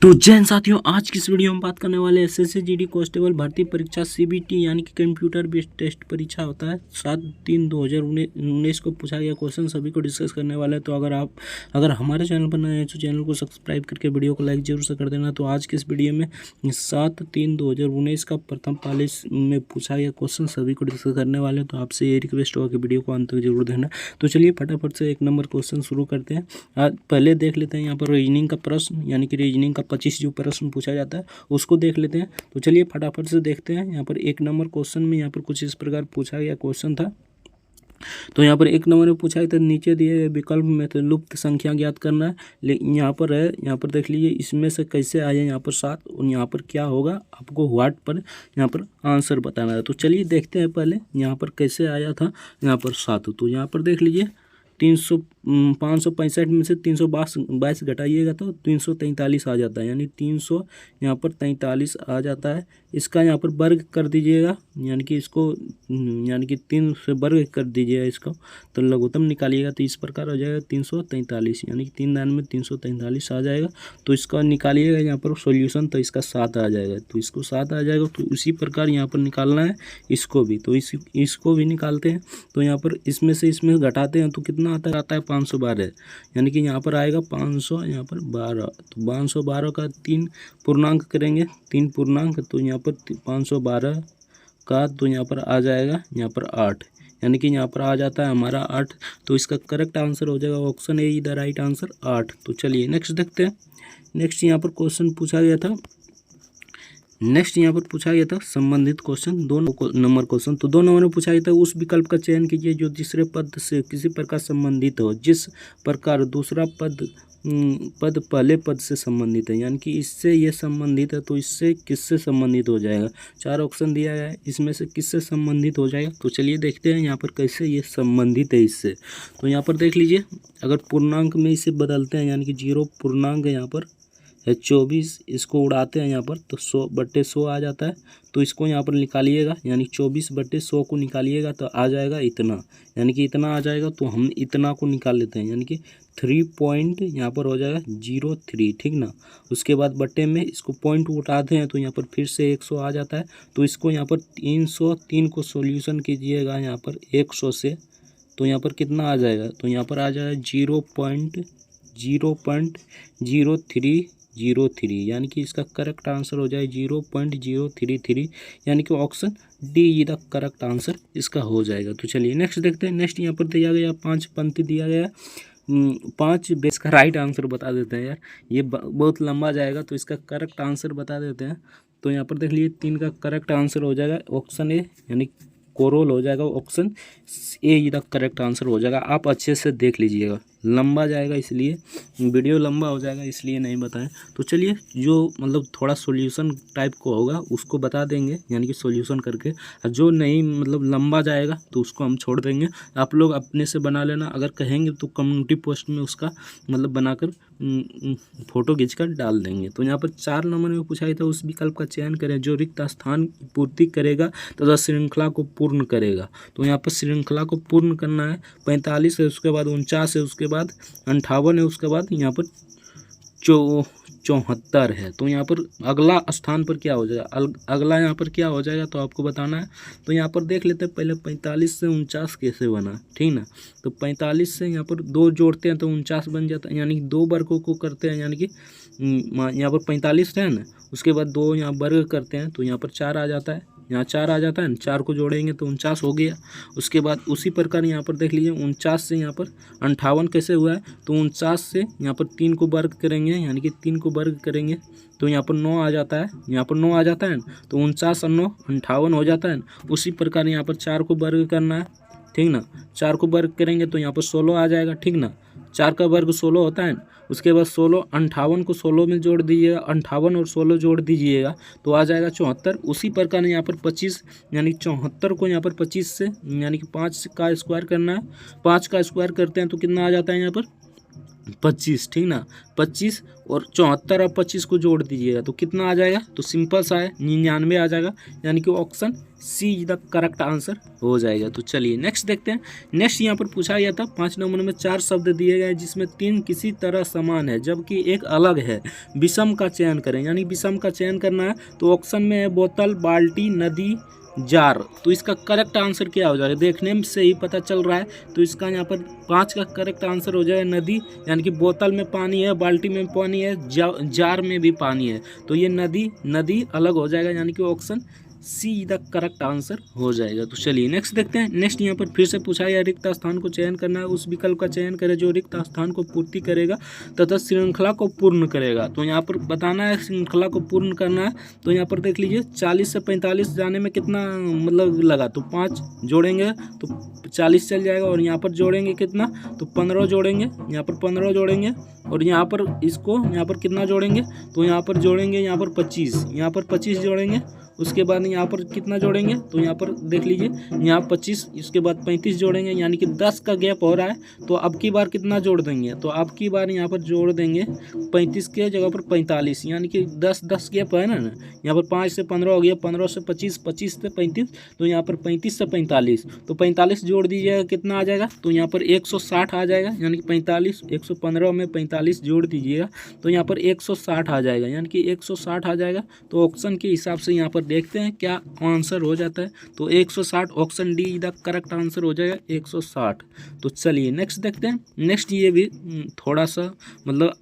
तो जैन साथियों, आज की इस वीडियो में बात करने वाले एसएससी जीडी कांस्टेबल भर्ती परीक्षा सीबीटी यानी कि कंप्यूटर बेस्ड टेस्ट परीक्षा होता है 7/3/2019 को पूछा गया क्वेश्चन सभी को डिस्कस करने वाले हैं। तो अगर हमारे चैनल पर नए हैं तो चैनल को सब्सक्राइब करके वीडियो को लाइक जरूर से कर देना। तो आज की इस वीडियो में 7/3/2019 का प्रथम पाली में पूछा गया क्वेश्चन सभी को डिस्कस करने वाले हैं। तो आपसे ये रिक्वेस्ट होगा कि वीडियो को अंत तक जरूर देना। तो चलिए फटाफट से 1 नंबर क्वेश्चन शुरू करते हैं। आज पहले देख लेते हैं यहाँ पर रीजनिंग का प्रश्न यानी कि रीजनिंग का 25 जो प्रश्न पूछा जाता है उसको देख लेते हैं। तो चलिए फटाफट से देखते हैं। यहाँ पर 1 नंबर क्वेश्चन में यहाँ पर कुछ इस प्रकार पूछा गया क्वेश्चन था। तो यहाँ पर 1 नंबर में पूछा है तो नीचे दिए गए विकल्प में तो लुप्त संख्या ज्ञात करना है। लेकिन यहाँ पर है, यहाँ पर देख लीजिए इसमें से कैसे आए यहाँ पर 7 और यहाँ पर क्या होगा आपको व्हाट पर यहाँ पर आंसर बताना है। तो चलिए देखते हैं पहले यहाँ पर कैसे आया था यहाँ पर 7। तो यहाँ पर देख लीजिए 565 में से 322 घटाइएगा तो 343 आ जाता है, यानी 300 यहाँ पर 43 आ जाता है। इसका यहाँ पर वर्ग कर दीजिएगा, यानी कि इसको यानी कि 3 से वर्ग कर दीजिएगा इसको, तो लघुत्तम निकालिएगा तो इस प्रकार हो जाएगा 343, यानी कि 3 दान में 343 आ जाएगा। तो इसका निकालिएगा यहाँ पर सॉल्यूशन तो इसका 7 आ जाएगा, तो इसको 7 आ जाएगा। तो उसी प्रकार यहाँ पर निकालना है इसको भी, तो इसको भी निकालते हैं। तो यहाँ पर इसमें से इसमें घटाते हैं तो कितना आता है 512, यानी कि यहाँ पर आएगा 500 यहाँ पर 12। तो 512 का 3 पूर्णांक करेंगे, 3 पूर्णांक, तो यहाँ पर 512 का तो यहाँ पर आ जाएगा यहाँ पर 8, यानी कि यहाँ पर आ जाता है हमारा 8। तो इसका करेक्ट आंसर हो जाएगा option A the right answer 8। तो चलिए नेक्स्ट देखते हैं। नेक्स्ट यहाँ पर क्वेश्चन पूछा गया था, संबंधित क्वेश्चन 2 नंबर क्वेश्चन। तो 2 नंबर में पूछा गया था उस विकल्प का चयन कीजिए जो तीसरे पद से किसी प्रकार संबंधित हो जिस प्रकार दूसरा पद पहले पद से संबंधित है, यानी कि इससे ये संबंधित है तो इससे किससे संबंधित हो जाएगा। 4 ऑप्शन दिया गया है, इसमें से किससे संबंधित हो जाएगा। तो चलिए देखते हैं यहाँ पर कैसे ये संबंधित है इससे। तो यहाँ पर देख लीजिए, अगर पूर्णांक में इसे बदलते हैं यानी कि 0 पूर्णांक यहाँ पर है 24, इसको उड़ाते हैं यहाँ पर तो 100/100 आ जाता है। तो इसको यहाँ पर निकालिएगा, यानी 24/100 को निकालिएगा तो आ जाएगा इतना, यानी कि इतना आ जाएगा। तो हम इतना को निकाल लेते हैं, यानी कि 3 पॉइंट यहाँ पर हो जाएगा 03, ठीक ना। उसके बाद बट्टे में इसको पॉइंट उठाते हैं तो यहाँ पर फिर से 100 आ जाता है। तो इसको यहाँ पर 303 को सोल्यूशन कीजिएगा यहाँ पर 100 से, तो यहाँ पर कितना आ जाएगा, तो यहाँ पर आ जाएगा 0.0303, यानी कि इसका करेक्ट आंसर हो जाए 0.033, यानी कि option D the correct answer इसका हो जाएगा। तो चलिए नेक्स्ट देखते हैं। नेक्स्ट यहाँ पर दिया गया 5 पंक्ति दिया गया, 5 बेस का राइट आंसर बता देते हैं यार, ये बहुत लंबा जाएगा तो इसका करेक्ट आंसर बता देते हैं। तो यहाँ पर देख लीजिए 3 का करेक्ट आंसर हो जाएगा ऑप्शन ए, यानी कोरोल हो जाएगा, option A the correct answer हो जाएगा। आप अच्छे से देख लीजिएगा, लंबा जाएगा इसलिए वीडियो लंबा हो जाएगा इसलिए नहीं बताएं। तो चलिए जो मतलब थोड़ा सॉल्यूशन टाइप को होगा उसको बता देंगे, यानी कि सॉल्यूशन करके, और जो नहीं मतलब लंबा जाएगा तो उसको हम छोड़ देंगे। आप लोग अपने से बना लेना, अगर कहेंगे तो कम्युनिटी पोस्ट में उसका मतलब बनाकर फोटो खींचकर डाल देंगे। तो यहाँ पर 4 नंबर में पूछा गया था उस विकल्प का चयन करें जो रिक्त स्थान की पूर्ति करेगा तथा श्रृंखला को पूर्ण करेगा। तो यहाँ पर श्रृंखला को पूर्ण करना है, 45 है, उसके बाद 49 है, उसके बाद 58 है, उसके बाद यहाँ पर 74 है। तो यहाँ पर अगला स्थान पर क्या हो जाएगा, अगला यहाँ पर क्या हो जाएगा तो आपको बताना है। तो यहाँ पर देख लेते हैं पहले 45 से 49 कैसे बना, ठीक ना। तो 45 से यहाँ पर 2 जोड़ते हैं तो 49 बन जाता है, यानी कि 2 वर्गों को करते हैं, यानी कि यहाँ पर 45 है ना, उसके बाद 2 यहाँ वर्ग करते हैं तो यहाँ पर 4 आ जाता है, यहाँ 4 आ जाता है ना, 4 को जोड़ेंगे तो 49 हो गया। उसके बाद उसी प्रकार यहाँ पर देख लीजिए 49 से यहाँ पर 58 कैसे हुआ है, तो 49 से यहाँ पर 3 को वर्ग करेंगे, यानी कि 3 को वर्ग करेंगे तो यहाँ पर 9 आ जाता है, यहाँ पर 9 आ जाता है ना। तो 49 और 9 58 हो जाता है ना। उसी प्रकार यहाँ पर 4 को वर्ग करना है, ठीक ना। 4 को वर्ग करेंगे तो यहाँ पर 16 आ जाएगा, ठीक ना। 4 का वर्ग 16 होता है ना। उसके बाद 16 58 को 16 में जोड़ दीजिएगा, 58 और 16 जोड़ दीजिएगा तो आ जाएगा 74। उसी प्रकार यहाँ पर 25, यानी 74 को यहाँ पर 25 से यानी कि 5 का स्क्वायर करना है, 5 का स्क्वायर करते हैं तो कितना आ जाता है यहाँ पर 25, ठीक ना, 25 और 74 और 25 को जोड़ दीजिएगा तो कितना आ जाएगा, तो सिंपल सा है 99 आ जाएगा, यानी कि option see the correct answer हो जाएगा। तो चलिए नेक्स्ट देखते हैं। नेक्स्ट यहाँ पर पूछा गया था 5 नंबर में 4 शब्द दिए गए जिसमें 3 किसी तरह समान है जबकि एक अलग है, विषम का चयन करें, यानी विषम का चयन करना है। तो ऑप्शन में है बोतल, बाल्टी, नदी, जार। तो इसका करेक्ट आंसर क्या हो जाएगा, देखने में से ही पता चल रहा है। तो इसका यहाँ पर 5 का करेक्ट आंसर हो जाएगा नदी, यानी कि बोतल में पानी है, बाल्टी में पानी है, जार में भी पानी है, तो ये नदी अलग हो जाएगा, यानी कि option see the correct answer हो जाएगा। तो चलिए नेक्स्ट देखते हैं। नेक्स्ट यहाँ पर फिर से पूछा गया रिक्त स्थान को चयन करना है, उस विकल्प का चयन करें जो रिक्त स्थान को पूर्ति करेगा तथा श्रृंखला को पूर्ण करेगा। तो यहाँ पर बताना है श्रृंखला को पूर्ण करना है। तो यहाँ पर देख लीजिए 40 से 45 जाने में कितना मतलब लगा, तो 5 जोड़ेंगे तो 40 चल जाएगा, और यहाँ पर जोड़ेंगे कितना, तो 15 जोड़ेंगे, यहाँ पर 15 जोड़ेंगे, और यहाँ पर इसको यहाँ पर कितना जोड़ेंगे, तो यहाँ पर जोड़ेंगे यहाँ पर 25, यहाँ पर 25 जोड़ेंगे, उसके बाद यहाँ पर कितना जोड़ेंगे, तो यहाँ पर देख लीजिए यहाँ 25, इसके बाद 35 जोड़ेंगे, यानी कि 10 का गैप हो रहा है। तो अब की बार कितना जोड़ देंगे, तो अब की बार यहाँ पर जोड़ देंगे 35 के जगह पर 45, यानी कि 10 गैप है ना, यहाँ पर 5 से 15 हो गया, 15 से 25, 25 से 35, तो यहाँ पर 35 से 45, तो 45 जोड़ दीजिएगा कितना आ जाएगा, तो यहाँ पर 160 आ जाएगा, यानी कि 45, 115 में 45 जोड़ दीजिएगा तो यहाँ पर 160 आ जाएगा, यानी कि 160 आ जाएगा। तो ऑप्शन के हिसाब से यहाँ पर देखते हैं क्या आंसर हो जाता है, तो 160 option D the correct answer हो जाएगा 160। तो चलिए नेक्स्ट देखते हैं। नेक्स्ट ये भी थोड़ा सा मतलब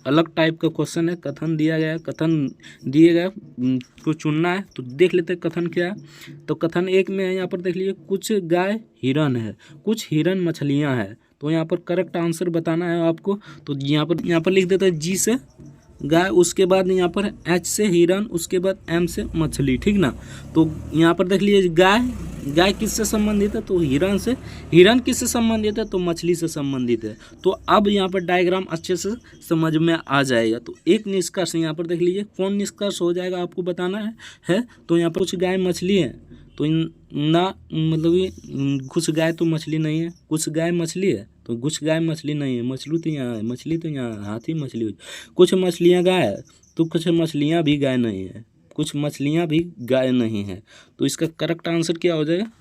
अलग टाइप का क्वेश्चन है, कथन दिया गया है, कथन दिए गए को चुनना है। तो देख लेते हैं कथन क्या है। तो कथन 1 में है, यहाँ पर देख लीजिए कुछ गाय हिरन है, कुछ हिरन मछलियाँ हैं। तो यहाँ पर करेक्ट आंसर बताना है आपको। तो यहाँ पर लिख देते हैं जी से गाय, उसके बाद यहाँ पर एच से हिरन, उसके बाद एम से मछली, ठीक ना। तो यहाँ पर देख लीजिए गाय किससे संबंधित है, तो हिरन से, हिरन किससे संबंधित है, तो मछली से संबंधित है। तो अब यहाँ पर डायग्राम अच्छे से समझ में आ जाएगा। तो एक निष्कर्ष यहाँ पर देख लीजिए, कौन निष्कर्ष हो जाएगा आपको बताना है। तो यहाँ पर कुछ गाय मछली है, तो ना मतलब ये कुछ गाय तो मछली नहीं है, कुछ गाय मछली है तो कुछ गाय मछली नहीं है, मछली तो यहाँ है, मछली तो यहाँ, हाथी मछली हो, कुछ मछलियाँ गाय है तो कुछ मछलियाँ भी गाय नहीं है, कुछ मछलियाँ भी गाय नहीं है। तो इसका करेक्ट आंसर क्या हो जाएगा,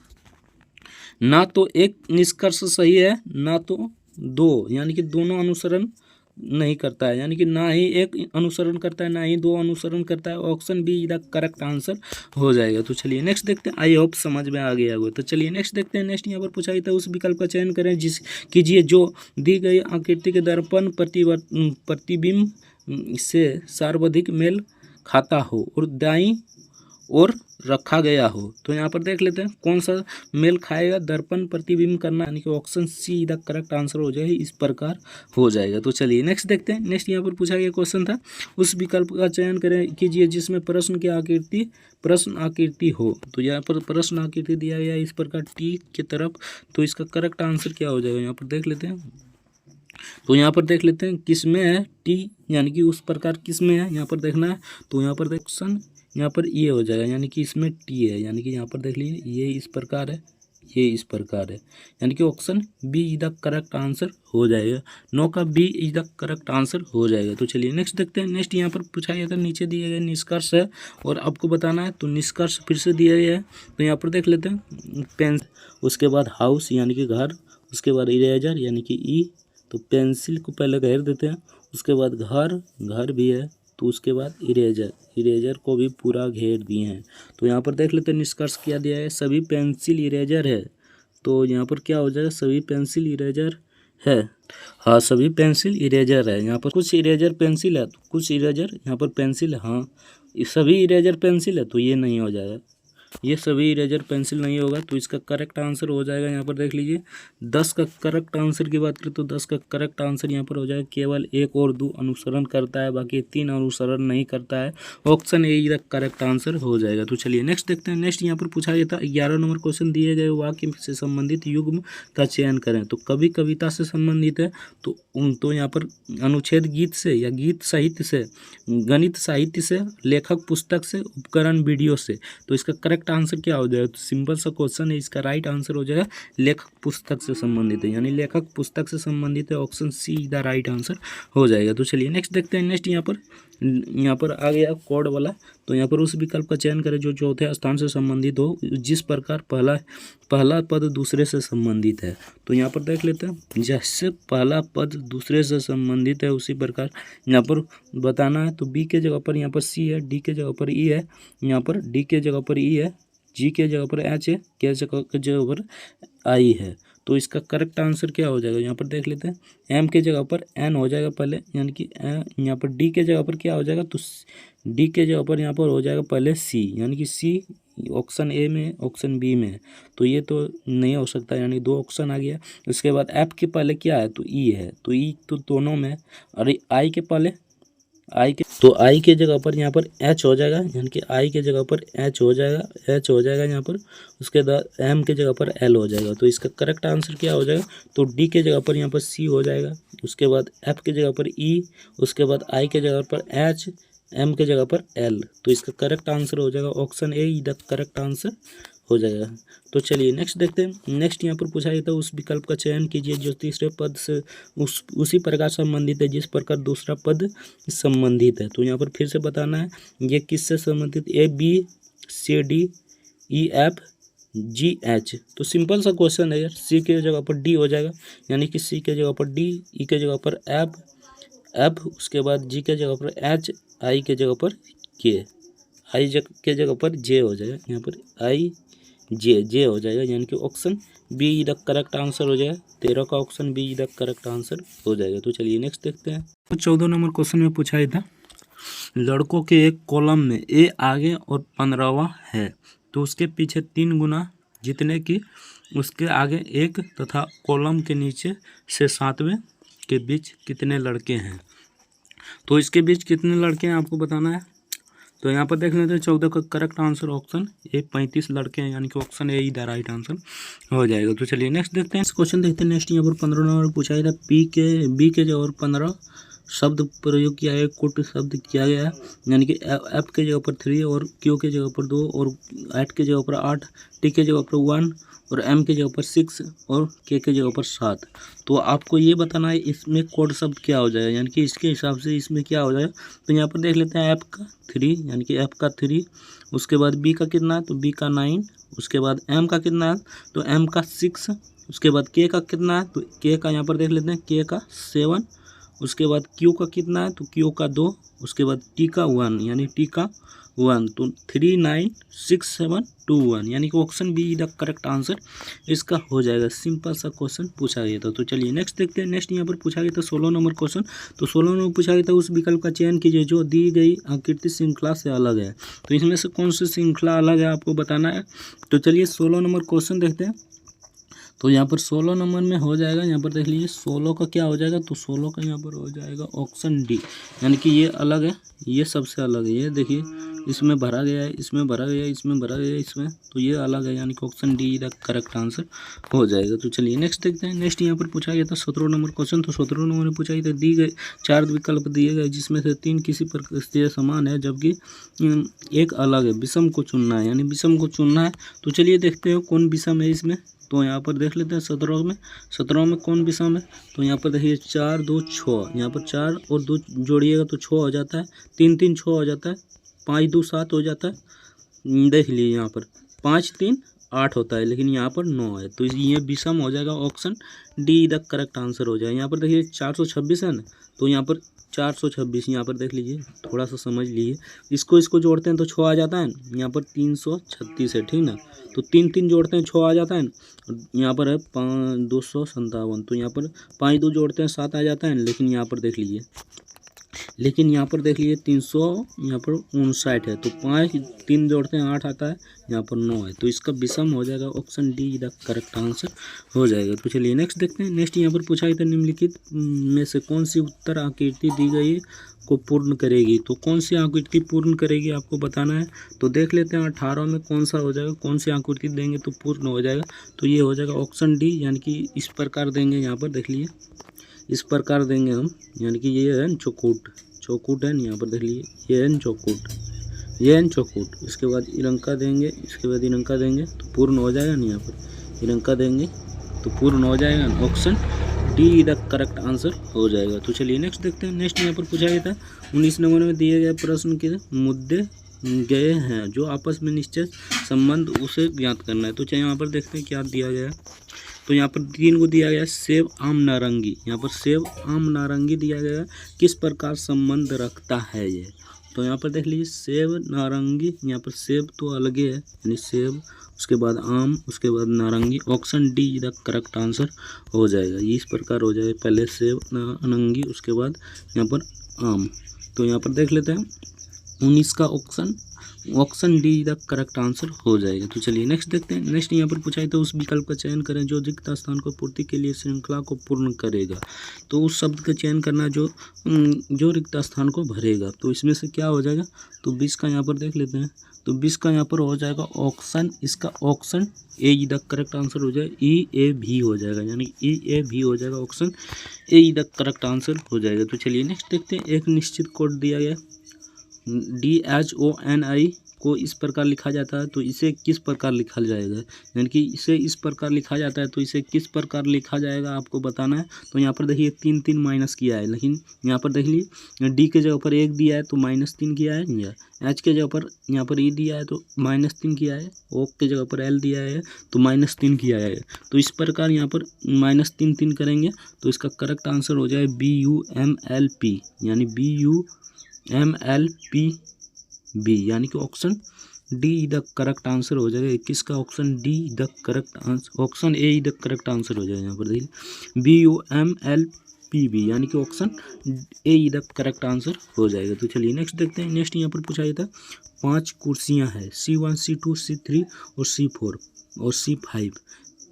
ना तो एक निष्कर्ष सही है ना तो दो, यानी कि दोनों अनुसरण नहीं करता है, यानी कि ना ही एक अनुसरण करता है ना ही दो अनुसरण करता है। Option be the correct answer हो जाएगा। तो चलिए नेक्स्ट देखते हैं, आई होप समझ में आ गया होगा। तो चलिए नेक्स्ट देखते हैं। नेक्स्ट यहाँ पर पूछा गया था उस विकल्प का चयन करें जिस कीजिए जो दी गई आकृति के दर्पण प्रतिबिंब से सर्वाधिक मेल खाता हो और दाईं और रखा गया हो। तो यहाँ पर देख लेते हैं कौन सा मेल खाएगा, दर्पण प्रतिबिंब करना, यानी कि option see the correct answer हो जाएगा, इस प्रकार हो जाएगा। तो चलिए नेक्स्ट देखते हैं। नेक्स्ट यहाँ पर पूछा गया क्वेश्चन था उस विकल्प का चयन करें कीजिए जिसमें प्रश्न आकृति हो। तो यहाँ पर प्रश्न आकृति दिया गया इस प्रकार टी की तरफ। तो इसका करेक्ट आंसर क्या हो जाएगा, यहाँ पर देख लेते हैं। तो यहाँ पर देख लेते हैं किस में है टी, यानी कि उस प्रकार किस में है यहाँ पर देखना है। तो यहाँ पर क्वेश्चन यहाँ पर ये हो जाएगा, यानी कि इसमें टी है, यानी कि यहाँ पर देख लीजिए ये इस प्रकार है, ये इस प्रकार है, यानी कि option B is the correct answer हो जाएगा। नो का B is the correct answer हो जाएगा। तो चलिए नेक्स्ट देखते हैं। नेक्स्ट यहाँ पर पूछा गया था नीचे दिए गए निष्कर्ष है और आपको बताना है। तो निष्कर्ष फिर से दिया गया है। तो यहाँ पर देख लेते हैं पेन, उसके बाद हाउस यानी कि घर, उसके बाद इरेजर यानी कि ई। तो पेंसिल को पहले घेर देते हैं, उसके बाद घर भी है, तो उसके बाद इरेजर को भी पूरा घेर दिए हैं। तो यहाँ पर देख लेते हैं निष्कर्ष क्या दिया है, सभी पेंसिल इरेजर है। तो यहाँ पर क्या हो जाएगा, सभी पेंसिल इरेजर है, हाँ सभी पेंसिल इरेजर है। यहाँ पर कुछ इरेजर पेंसिल है तो कुछ इरेजर यहाँ पर पेंसिल है, हाँ सभी इरेजर पेंसिल है तो ये नहीं हो जाएगा, ये सभी इरेजर पेंसिल नहीं होगा। तो इसका करेक्ट आंसर हो जाएगा, यहाँ पर देख लीजिए 10 का करेक्ट आंसर की बात करें तो 10 का करेक्ट आंसर यहाँ पर हो जाएगा केवल 1 और 2 अनुसरण करता है, बाकी 3 अनुसरण नहीं करता है। Option A the correct answer हो जाएगा। तो चलिए नेक्स्ट देखते हैं। नेक्स्ट यहाँ पर पूछा गया था 11 नंबर क्वेश्चन दिए गए वाक्य से संबंधित युग्म का चयन करें। तो कवि कविता से संबंधित है तो यहाँ पर अनुच्छेद गीत से या गीत साहित्य से, गणित साहित्य से, लेखक पुस्तक से, उपकरण वीडियो से। तो इसका करेक्ट करेक्ट आंसर क्या हो जाएगा? तो सिंपल सा क्वेश्चन है, इसका राइट आंसर हो जाएगा लेखक पुस्तक से संबंधित है, यानी लेखक पुस्तक से संबंधित है, option see the right answer हो जाएगा। तो चलिए नेक्स्ट देखते हैं। नेक्स्ट यहाँ पर आ गया कोड वाला, तो यहाँ पर उस विकल्प का चयन करें जो चौथे स्थान से संबंधित हो, जिस प्रकार पहला पद दूसरे से संबंधित है। तो यहाँ पर देख लेते हैं, जैसे पहला पद दूसरे से संबंधित है उसी प्रकार यहाँ पर बताना है। तो बी के जगह पर यहाँ पर सी है, डी के जगह पर ई है, यहाँ पर डी के जगह पर ई है, जी के जगह पर एच है, के जगह पर आई है। तो इसका करेक्ट आंसर क्या हो जाएगा? यहाँ पर देख लेते हैं, एम के जगह पर एन हो जाएगा पहले, यानी कि यहाँ पर डी के जगह पर क्या हो जाएगा? तो डी के जगह पर यहाँ पर हो जाएगा पहले सी, यानी कि सी ऑप्शन ए में, ऑप्शन बी में है, तो ये तो नहीं हो सकता, यानी दो ऑप्शन आ गया। उसके बाद एफ के पहले क्या है? तो ई है, तो ई तो दोनों में। और आई के पहले तो आई के जगह पर यहाँ पर एच हो जाएगा, यानी कि आई के जगह पर एच हो जाएगा यहाँ पर। उसके बाद एम के जगह पर एल हो जाएगा। तो इसका करेक्ट आंसर क्या हो जाएगा? तो डी के जगह पर यहाँ पर सी हो जाएगा, उसके बाद एफ के जगह पर ई, उसके बाद आई के जगह पर एच, एम के जगह पर एल। तो इसका करेक्ट आंसर हो जाएगा option A the correct answer हो जाएगा। तो चलिए नेक्स्ट देखते हैं। नेक्स्ट यहाँ पर पूछा गया था, उस विकल्प का चयन कीजिए जो तीसरे पद से उसी प्रकार संबंधित है जिस प्रकार दूसरा पद संबंधित है। तो यहाँ पर फिर से बताना है ये किससे संबंधित, A B C D E F G H. तो सिंपल सा क्वेश्चन है यार, सी के जगह पर डी हो जाएगा, यानी कि सी के जगह पर डी, ई के जगह पर एफ, उसके बाद जी के जगह पर एच, आई के जगह पर के, के जगह पर जे हो जाएगा, यहाँ पर आई जे हो जाएगा, यानी कि option be the correct answer हो जाएगा। 13 का option be the correct answer हो जाएगा। तो चलिए नेक्स्ट देखते हैं। तो 14 नंबर क्वेश्चन में पूछा गया था, लड़कों के एक कॉलम में ए आगे और 15वां है, तो उसके पीछे 3 गुना जितने की उसके आगे एक तथा कॉलम के नीचे से 7वें के बीच कितने लड़के हैं। तो इसके बीच कितने लड़के हैं आपको बताना है। तो यहाँ पर देख लेते हैं 14 का करेक्ट आंसर ऑप्शन ए 35 लड़के हैं, यानी कि option A he the right answer हो जाएगा। तो चलिए नेक्स्ट देखते हैं। क्वेश्चन देखते हैं। नेक्स्ट यहाँ पर 15 नंबर पूछा गया था, बी के जगह 15 शब्द प्रयोग किया है, कुट शब्द किया गया है, यानी कि एफ के जगह पर 3 और क्यू के जगह पर 2 और एट के जगह पर 8, टी के जगह पर 1 और एम के जगह पर 6 और के जगह पर 7। तो आपको ये बताना है इसमें कोड शब्द क्या हो जाएगा, यानी कि इसके हिसाब से इसमें क्या हो जाएगा। तो यहाँ पर देख लेते हैं एफ का 3, यानी कि एफ का 3, उसके बाद बी का कितना है? तो बी का 9, उसके बाद एम का कितना है? तो एम का 6, उसके बाद के का कितना है? तो के का यहाँ पर देख लेते हैं, के का 7, उसके बाद क्यू का कितना है? तो क्यू का 2, उसके बाद टी का 1, यानी टी का 1। तो 3 9 6 7 2 1, यानी कि option be the correct answer इसका हो जाएगा। सिंपल सा क्वेश्चन पूछा गया था। तो चलिए नेक्स्ट देखते हैं। नेक्स्ट यहाँ पर पूछा गया था 16 नंबर क्वेश्चन। तो 16 नंबर पूछा गया था, उस विकल्प का चयन कीजिए जो दी गई आकृति श्रृंखला से अलग है। तो इसमें से कौन सी श्रृंखला अलग है आपको बताना है। तो चलिए 16 नंबर क्वेश्चन देखते हैं। तो यहाँ पर 16 नंबर में हो जाएगा, यहाँ पर देख लीजिए 16 का क्या हो जाएगा। तो 16 का यहाँ पर हो जाएगा ऑप्शन डी, यानी कि ये अलग है, ये सबसे अलग है। ये देखिए इसमें भरा गया है, इसमें भरा गया है, इसमें भरा गया है, इसमें, तो ये अलग है, यानी कि option D the correct answer हो जाएगा। तो चलिए नेक्स्ट देखते हैं। नेक्स्ट यहाँ पर पूछा गया था 17 नंबर क्वेश्चन। तो 17 नंबर में पूछा गया था, दी गई 4 विकल्प दिए गए जिसमें से 3 किसी प्रकार से समान है जबकि एक अलग है, विषम को चुनना है, यानी विषम को चुनना है। तो चलिए देखते हैं कौन विषम है इसमें। तो यहाँ पर देख लेते हैं 17 में कौन विषम है। तो यहाँ पर देखिए 4 2 6, यहाँ पर 4 और 2 जोड़िएगा तो 6 हो जाता है, 3 3 6 हो जाता है, 5 2 7 हो जाता है। देख लीजिए यहाँ पर 5 3 8 होता है, लेकिन यहाँ पर 9 है, तो ये विषम हो जाएगा। Option D the correct answer हो जाएगा। यहाँ पर देखिए 426 है ना, तो यहाँ पर 426, यहाँ पर देख लीजिए, थोड़ा सा समझ लीजिए, इसको जोड़ते हैं तो 6 आ जाता है, यहाँ पर 336 है, ठीक ना। तो 3 3 जोड़ते हैं 6 आ जाता है, यहाँ पर है 257, तो यहाँ पर 5 2 जोड़ते हैं 7 आ जाता है, लेकिन यहाँ पर देख लीजिए 300 यहाँ पर 59 है, तो 5 3 जोड़ते हैं 8 आता है, यहाँ पर 9 है, तो इसका विषम हो जाएगा। Option D the correct answer हो जाएगा। तो चलिए नेक्स्ट देखते हैं। नेक्स्ट यहाँ पर पूछा गया था, निम्नलिखित में से कौन सी उत्तर आकृति दी गई को पूर्ण करेगी। तो कौन सी आकृति पूर्ण करेगी आपको बताना है। तो देख लेते हैं 18 में कौन सा हो जाएगा, कौन सी आकृति देंगे तो पूर्ण हो जाएगा। तो ये हो जाएगा ऑप्शन डी, यानी कि इस प्रकार देंगे, यहाँ पर देख लीजिए इस प्रकार देंगे हम, यानी कि ये है चौकूट है, यहाँ पर देख लीजिए ये है चौकूट, एन चौकूट, इसके बाद इरंका देंगे, इसके बाद इरंका देंगे तो पूर्ण हो जाएगा ना। यहाँ पर इरंका देंगे तो पूर्ण हो जाएगा ना। Option D the correct answer हो जाएगा। तो चलिए नेक्स्ट देखते हैं। नेक्स्ट यहाँ पर पूछा गया था 19 नंबर में दिए गए प्रश्न के मुद्दे गए हैं जो आपस में निश्चित संबंध उसे ज्ञात करना है। तो चलिए यहाँ पर देखते हैं क्या दिया गया। तो यहाँ पर 3 को दिया गया सेब आम नारंगी। यहाँ पर सेब आम नारंगी दिया गया, किस प्रकार संबंध रखता है ये। तो यहाँ पर देख लीजिए सेब नारंगी, यहाँ पर सेब तो अलग है यानी सेब, उसके बाद आम, उसके बाद नारंगी। Option D the correct answer हो जाएगा। ये इस प्रकार हो जाएगा, पहले सेब नारंगी, उसके बाद यहाँ पर आम। तो यहाँ पर देख लेते हैं 19 का option D the correct answer हो जाएगा। तो चलिए नेक्स्ट देखते हैं। नेक्स्ट यहाँ पर पूछा है तो उस विकल्प का चयन करें जो रिक्त स्थान को पूर्ति के लिए श्रृंखला को पूर्ण करेगा। तो उस शब्द का चयन करना जो रिक्त स्थान को भरेगा। तो इसमें से क्या हो जाएगा, तो 20 का यहाँ पर देख लेते हैं। तो 20 का यहाँ पर हो जाएगा ऑप्शन, इसका option A the correct answer हो जाएगा। ई ए भी हो जाएगा, यानी ई ए भी हो जाएगा, option A the correct answer हो जाएगा। तो चलिए नेक्स्ट देखते हैं। एक निश्चित कोड दिया गया DHONI को इस प्रकार लिखा जाता है तो इसे किस प्रकार लिखा जाएगा, यानी कि इसे इस प्रकार लिखा जाता है तो इसे किस प्रकार लिखा जाएगा आपको बताना है। तो यहाँ पर देखिए 3 माइनस किया है, लेकिन यहाँ पर देख लीजिए डी के जगह पर 1 दिया है तो -3 किया है, या एच के जगह पर यहाँ पर ई दिया है तो -3 किया है, ओ के जगह पर एल दिया है तो -3 किया है। तो इस प्रकार यहाँ पर -3 करेंगे तो इसका करेक्ट आंसर हो जाए BUMLP, यानी BUMLP बी, यानी कि option D the correct answer हो जाएगा। 21 का option D the correct answer, option A the correct answer हो जाएगा। यहाँ पर देखिए BUMLPB, यानी कि option A the correct answer हो जाएगा। तो चलिए नेक्स्ट देखते हैं। नेक्स्ट यहाँ पर पूछा गया था 5 कुर्सियाँ हैं C1 C2 C3 और C4 और C5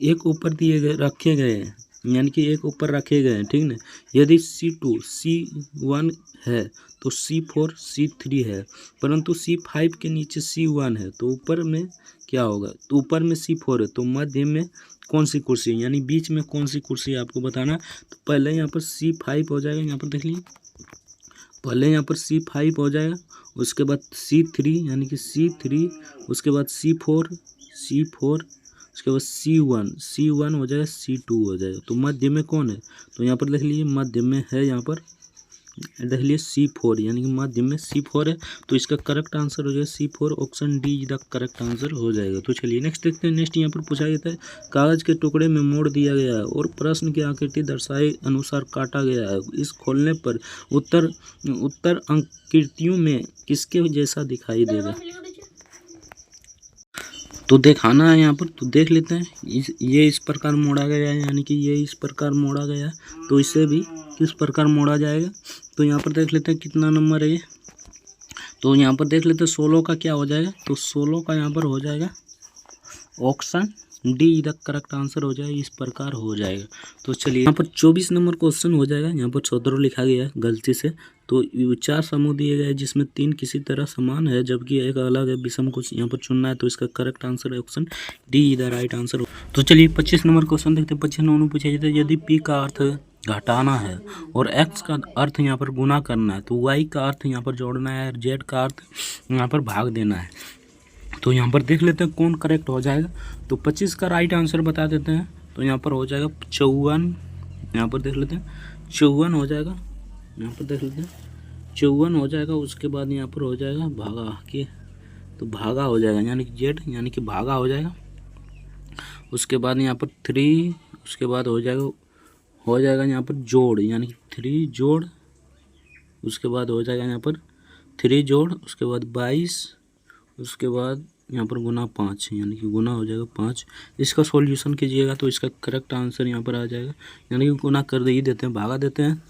एक ऊपर दिए गए रखे गए हैं, यानी कि एक ऊपर रखे गए हैं, ठीक ना। यदि C2 C1 है तो C4 C3 है, परंतु C5 के नीचे C1 है तो ऊपर में क्या होगा, तो ऊपर में C4 है तो मध्य में कौन सी कुर्सी है, यानी बीच में कौन सी कुर्सी है आपको बताना। तो पहले यहाँ पर C5 हो जाएगा, यहाँ पर देख लीजिए पहले यहाँ पर C5 हो जाएगा, उसके बाद C3 यानी कि C3, उसके बाद C4 उसके बाद C1 हो जाएगा, C2 हो जाएगा। तो मध्य में कौन है, तो यहाँ पर देख लीजिए मध्य में है, यहाँ पर देख लीजिए C4, यानी कि मध्य में C4 है तो इसका करेक्ट आंसर हो जाएगा C4, option D the correct answer हो जाएगा। तो चलिए नेक्स्ट देखते हैं। नेक्स्ट यहाँ पर पूछा गया था कागज के टुकड़े में मोड़ दिया गया है और प्रश्न की आकृति दर्शाए अनुसार काटा गया है। इस खोलने पर उत्तर आकृतियों में किसके जैसा दिखाई देगा, तो दिखाना है यहाँ पर। तो देख लेते हैं ये इस प्रकार मोड़ा गया है, यानी कि ये इस प्रकार मोड़ा गया है तो इसे भी किस प्रकार मोड़ा जाएगा। तो यहाँ पर देख लेते हैं कितना नंबर है ये। तो यहाँ पर देख लेते हैं 16 का क्या हो जाएगा, तो 16 का यहाँ पर हो जाएगा option D the correct answer हो जाएगा, इस प्रकार हो जाएगा। तो चलिए यहाँ पर 24 नंबर क्वेश्चन हो जाएगा। यहाँ पर 14 लिखा गया है गलती से। तो 4 समूह दिए गए जिसमें 3 किसी तरह समान है जबकि एक अलग है, विषम को यहाँ पर चुनना है। तो इसका करेक्ट आंसर है option D the right answer. तो चलिए 25 नंबर क्वेश्चन देखते हैं। 25 नंबर में पूछा जाता है यदि पी का अर्थ घटाना है और एक्स का अर्थ यहाँ पर गुना करना है तो वाई का अर्थ यहाँ पर जोड़ना है और जेड का अर्थ यहाँ पर भाग देना है। तो यहाँ पर देख लेते हैं कौन करेक्ट हो जाएगा। तो 25 का राइट आंसर बता देते हैं। तो यहाँ पर हो जाएगा 54, यहाँ पर देख लेते हैं 54 हो जाएगा, यहाँ पर देख लेते हैं 54 हो जाएगा। उसके बाद यहाँ पर हो जाएगा भागा के, तो भागा हो जाएगा यानी कि जेड, यानी कि भागा हो जाएगा। उसके बाद यहाँ पर 3, उसके बाद हो जाएगा यहाँ पर जोड़, यानी कि 3 जोड़, उसके बाद हो जाएगा यहाँ पर 3 जोड़, उसके बाद 22, उसके बाद यहाँ पर गुना 5, यानी कि गुना हो जाएगा 5। इसका सॉल्यूशन कीजिएगा तो इसका करेक्ट आंसर यहाँ पर आ जाएगा, यानी कि गुना कर दे ही देते हैं, भागा देते हैं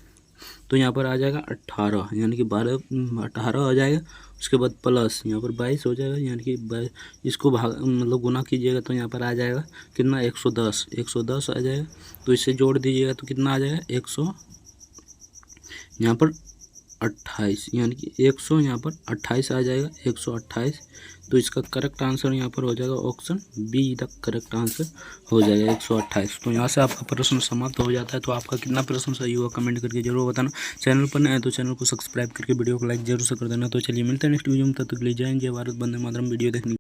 तो यहाँ पर आ जाएगा 18, यानी कि 18 आ जाएगा। उसके बाद प्लस यहाँ पर 22 हो जाएगा, यानी कि इसको मतलब गुना कीजिएगा तो यहाँ पर आ जाएगा कितना 110 आ जाएगा। तो इसे जोड़ दीजिएगा तो कितना आ जाएगा 100, यहाँ पर 128 यानी कि 100 यहाँ पर 28 आ जाएगा 128। तो इसका करेक्ट आंसर यहाँ पर हो जाएगा option be the correct answer हो जाएगा 128। तो यहाँ से आपका प्रश्न समाप्त हो जाता है। तो आपका कितना प्रश्न सही हुआ कमेंट करके जरूर बताना। चैनल पर नए हैं तो चैनल को सब्सक्राइब करके वीडियो को लाइक जरूर से कर देना। तो चलिए मिलते हैं नेक्स्ट वीडियो में, तब तक के लिए जय हिंद जय भारत, वंदे मातरम। वीडियो देखने